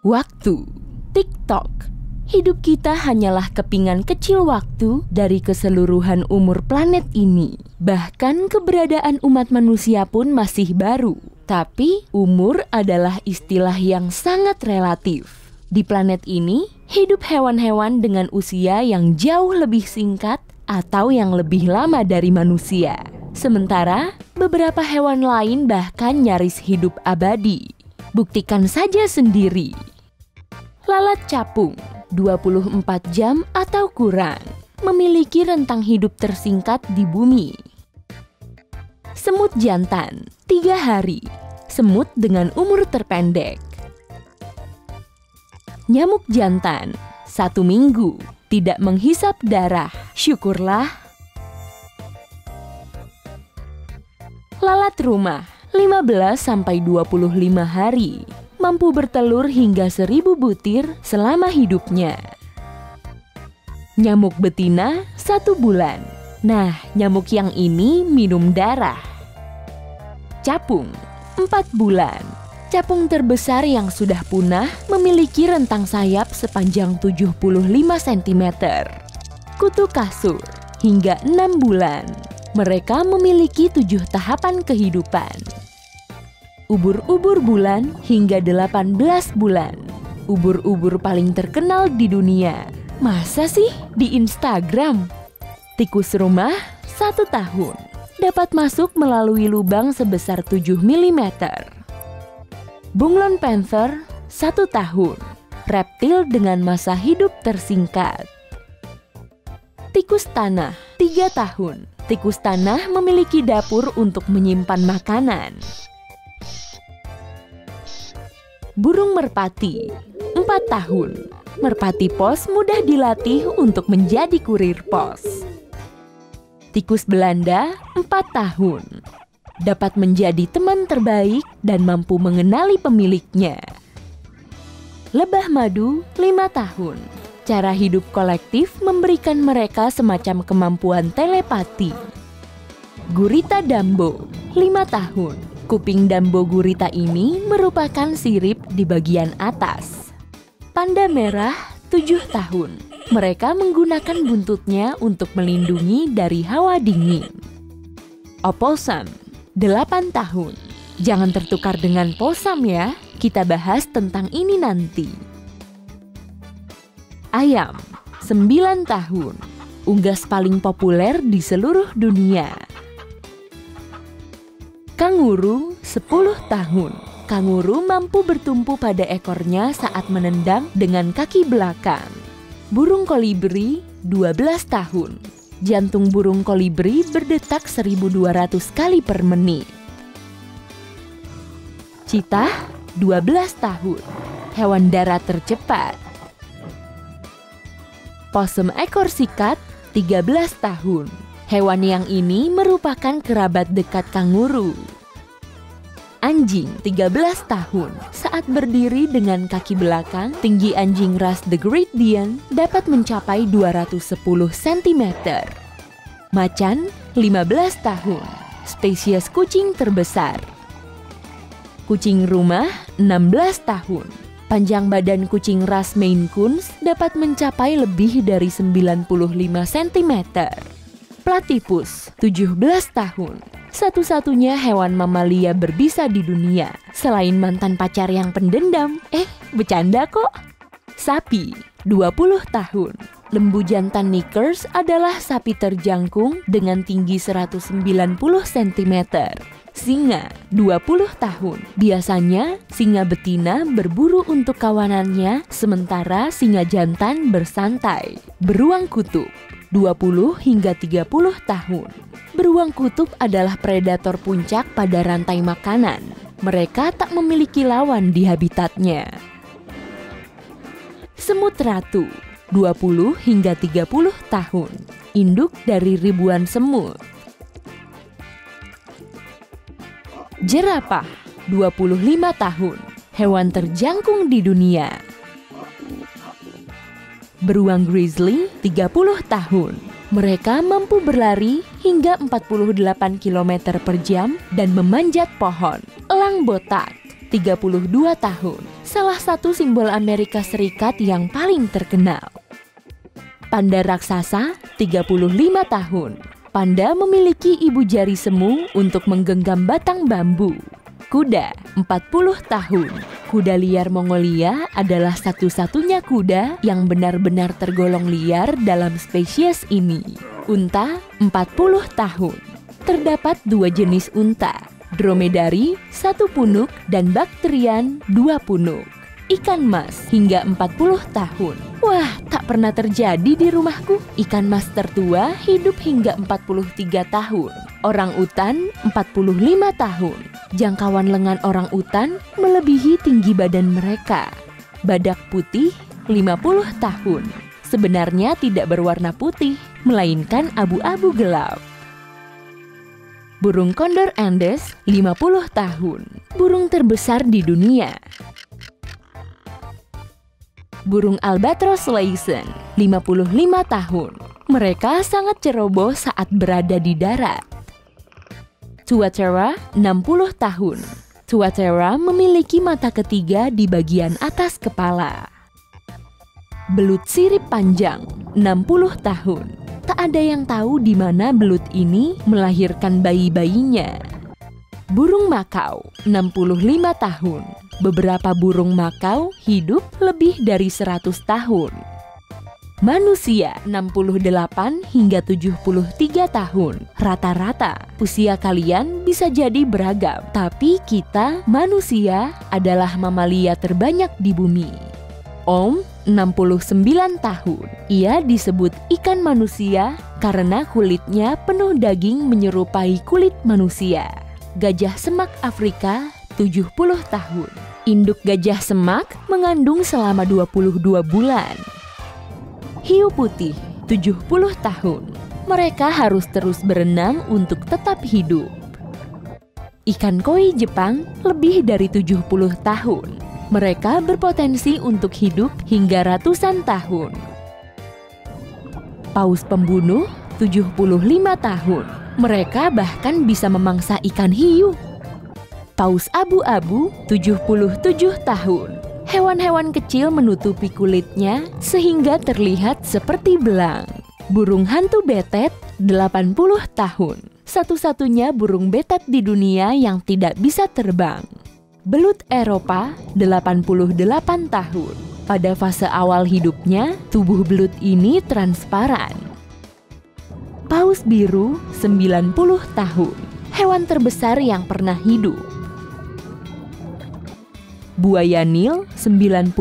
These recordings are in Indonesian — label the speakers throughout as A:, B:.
A: Waktu. TikTok. Hidup kita hanyalah kepingan kecil waktu dari keseluruhan umur planet ini. Bahkan keberadaan umat manusia pun masih baru. Tapi umur adalah istilah yang sangat relatif. Di planet ini, hidup hewan-hewan dengan usia yang jauh lebih singkat atau yang lebih lama dari manusia. Sementara, beberapa hewan lain bahkan nyaris hidup abadi. Buktikan saja sendiri. Lalat capung, 24 jam atau kurang, memiliki rentang hidup tersingkat di bumi. Semut jantan, 3 hari, semut dengan umur terpendek. Nyamuk jantan, 1 minggu, tidak menghisap darah, syukurlah. Lalat rumah, 15-25 hari, mampu bertelur hingga 1000 butir selama hidupnya. Nyamuk betina 1 bulan. Nah, nyamuk yang ini minum darah. Capung 4 bulan. Capung terbesar yang sudah punah memiliki rentang sayap sepanjang 75 cm. Kutu kasur hingga 6 bulan. Mereka memiliki 7 tahapan kehidupan. Ubur-ubur bulan hingga 18 bulan. Ubur-ubur paling terkenal di dunia. Masa sih di Instagram? Tikus rumah 1 tahun. Dapat masuk melalui lubang sebesar 7 mm. Bunglon panther 1 tahun. Reptil dengan masa hidup tersingkat. Tikus tanah 3 tahun. Tikus tanah memiliki dapur untuk menyimpan makanan. Burung merpati 4 tahun. Merpati pos mudah dilatih untuk menjadi kurir pos. Tikus Belanda 4 tahun. Dapat menjadi teman terbaik dan mampu mengenali pemiliknya. Lebah madu 5 tahun. Cara hidup kolektif memberikan mereka semacam kemampuan telepati. Gurita Dambo 5 tahun. Kuping Dambo gurita ini merupakan sirip di bagian atas. Panda merah 7 tahun. Mereka menggunakan buntutnya untuk melindungi dari hawa dingin. Opossum 8 tahun. Jangan tertukar dengan posam ya. Kita bahas tentang ini nanti. Ayam 9 tahun. Unggas paling populer di seluruh dunia. Kanguru 10 tahun. Kanguru mampu bertumpu pada ekornya saat menendang dengan kaki belakang. Burung kolibri 12 tahun. Jantung burung kolibri berdetak 1200 kali per menit. Citah 12 tahun. Hewan darat tercepat. Possum ekor sikat 13 tahun. Hewan yang ini merupakan kerabat dekat kanguru. Anjing 13 tahun. Saat berdiri dengan kaki belakang, tinggi anjing ras The Great Dane dapat mencapai 210 cm. Macan 15 tahun. Spesies kucing terbesar. Kucing rumah 16 tahun. Panjang badan kucing ras Maine Coon dapat mencapai lebih dari 95 cm. Platypus 17 tahun. Satu-satunya hewan mamalia berbisa di dunia. Selain mantan pacar yang pendendam. Bercanda kok. Sapi 20 tahun. Lembu jantan Knickers adalah sapi terjangkung dengan tinggi 190 cm. Singa 20 tahun. Biasanya singa betina berburu untuk kawanannya, sementara singa jantan bersantai. Beruang kutub 20 hingga 30 tahun. Beruang kutub adalah predator puncak pada rantai makanan. Mereka tak memiliki lawan di habitatnya. Semut ratu 20 hingga 30 tahun. Induk dari ribuan semut. Jerapah 25 tahun. Hewan terjangkung di dunia. Beruang grizzly 30 tahun. Mereka mampu berlari hingga 48 km per jam dan memanjat pohon. Elang botak 32 tahun, salah satu simbol Amerika Serikat yang paling terkenal. Panda raksasa, 35 tahun. Panda memiliki ibu jari semu untuk menggenggam batang bambu. Kuda, 40 tahun. Kuda liar Mongolia adalah satu-satunya kuda yang benar-benar tergolong liar dalam spesies ini. Unta, 40 tahun. Terdapat 2 jenis unta, dromedari, 1 punuk, dan bakterian, 2 punuk. Ikan mas hingga 40 tahun. Wah, tak pernah terjadi di rumahku. Ikan mas tertua hidup hingga 43 tahun. Orang utan 45 tahun. Jangkauan lengan orang utan melebihi tinggi badan mereka. Badak putih 50 tahun. Sebenarnya tidak berwarna putih, melainkan abu-abu gelap. Burung kondor Andes 50 tahun. Burung terbesar di dunia. Burung albatros laysan 55 tahun. Mereka sangat ceroboh saat berada di darat. Tuatara 60 tahun. Tuatara memiliki mata ketiga di bagian atas kepala. Belut sirip panjang 60 tahun. Tak ada yang tahu di mana belut ini melahirkan bayi-bayinya. Burung makau 65 tahun. Beberapa burung makau hidup lebih dari 100 tahun. Manusia 68 hingga 73 tahun. Rata-rata usia kalian bisa jadi beragam, tapi kita manusia adalah mamalia terbanyak di bumi. Om 69 tahun. Ia disebut ikan manusia karena kulitnya penuh daging menyerupai kulit manusia. Gajah semak Afrika 70 tahun. Induk gajah semak mengandung selama 22 bulan. Hiu putih 70 tahun. Mereka harus terus berenang untuk tetap hidup. Ikan koi Jepang lebih dari 70 tahun. Mereka berpotensi untuk hidup hingga ratusan tahun. Paus pembunuh 75 tahun. Mereka bahkan bisa memangsa ikan hiu. Paus abu-abu 77 tahun. Hewan-hewan kecil menutupi kulitnya sehingga terlihat seperti belang. Burung hantu betet 80 tahun. Satu-satunya burung betet di dunia yang tidak bisa terbang. Belut Eropa 88 tahun. Pada fase awal hidupnya, tubuh belut ini transparan. Paus biru 90 tahun. Hewan terbesar yang pernah hidup. Buaya Nil 95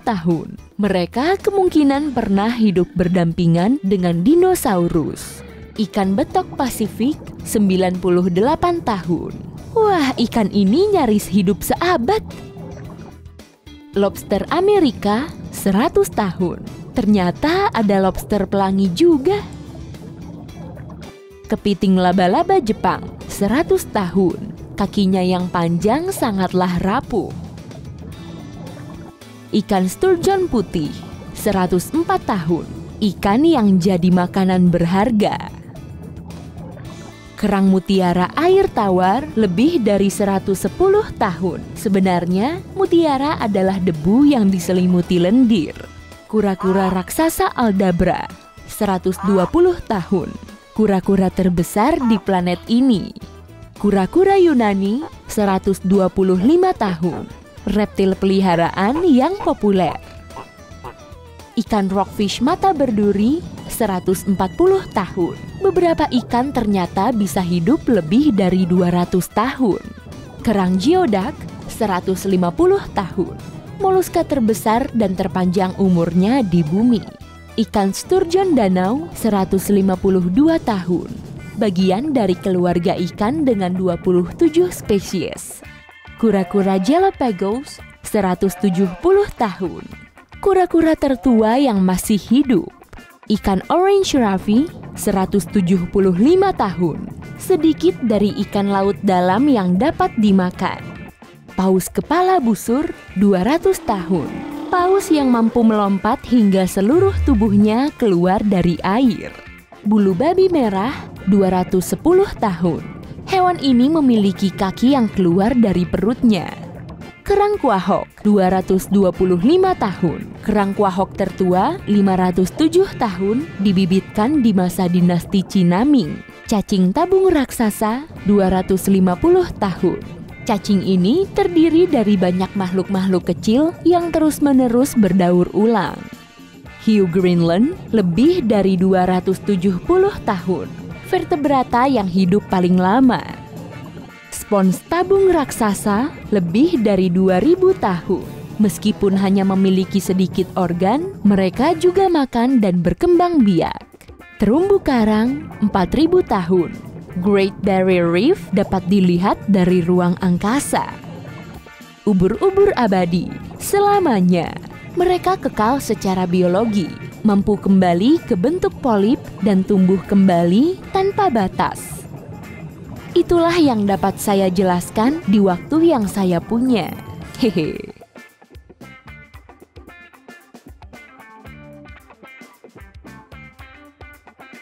A: tahun. Mereka kemungkinan pernah hidup berdampingan dengan dinosaurus. Ikan betok Pasifik 98 tahun. Wah, ikan ini nyaris hidup seabad. Lobster Amerika 100 tahun. Ternyata ada lobster pelangi juga. Kepiting laba-laba Jepang 100 tahun. Kakinya yang panjang sangatlah rapuh. Ikan sturgeon putih 104 tahun. Ikan yang jadi makanan berharga. Kerang mutiara air tawar lebih dari 110 tahun. Sebenarnya mutiara adalah debu yang diselimuti lendir. Kura-kura raksasa Aldabra 120 tahun. Kura-kura terbesar di planet ini. Kura-kura Yunani 125 tahun. Reptil peliharaan yang populer. Ikan rockfish mata berduri 140 tahun. Beberapa ikan ternyata bisa hidup lebih dari 200 tahun. Kerang geoduck 150 tahun. Moluska terbesar dan terpanjang umurnya di bumi. Ikan sturgeon danau 152 tahun. Bagian dari keluarga ikan dengan 27 spesies. Kura-kura Galapagos 170 tahun. Kura-kura tertua yang masih hidup. Ikan orange rafi 175 tahun. Sedikit dari ikan laut dalam yang dapat dimakan. Paus kepala busur 200 tahun. Paus yang mampu melompat hingga seluruh tubuhnya keluar dari air. Bulu babi merah 210 tahun. Hewan ini memiliki kaki yang keluar dari perutnya. Kerang kuahok 225 tahun. Kerang kuahok tertua 507 tahun dibibitkan di masa dinasti Cina Ming. Cacing tabung raksasa 250 tahun. Cacing ini terdiri dari banyak makhluk-makhluk kecil yang terus-menerus berdaur ulang. Hiu Greenland lebih dari 270 tahun. Vertebrata yang hidup paling lama. Spons tabung raksasa lebih dari 2000 tahun. Meskipun hanya memiliki sedikit organ, mereka juga makan dan berkembang biak. Terumbu karang 4000 tahun. Great Barrier Reef dapat dilihat dari ruang angkasa. Ubur-ubur abadi selamanya. Mereka kekal secara biologi, mampu kembali ke bentuk polip dan tumbuh kembali tanpa batas. Itulah yang dapat saya jelaskan di waktu yang saya punya. Hehe.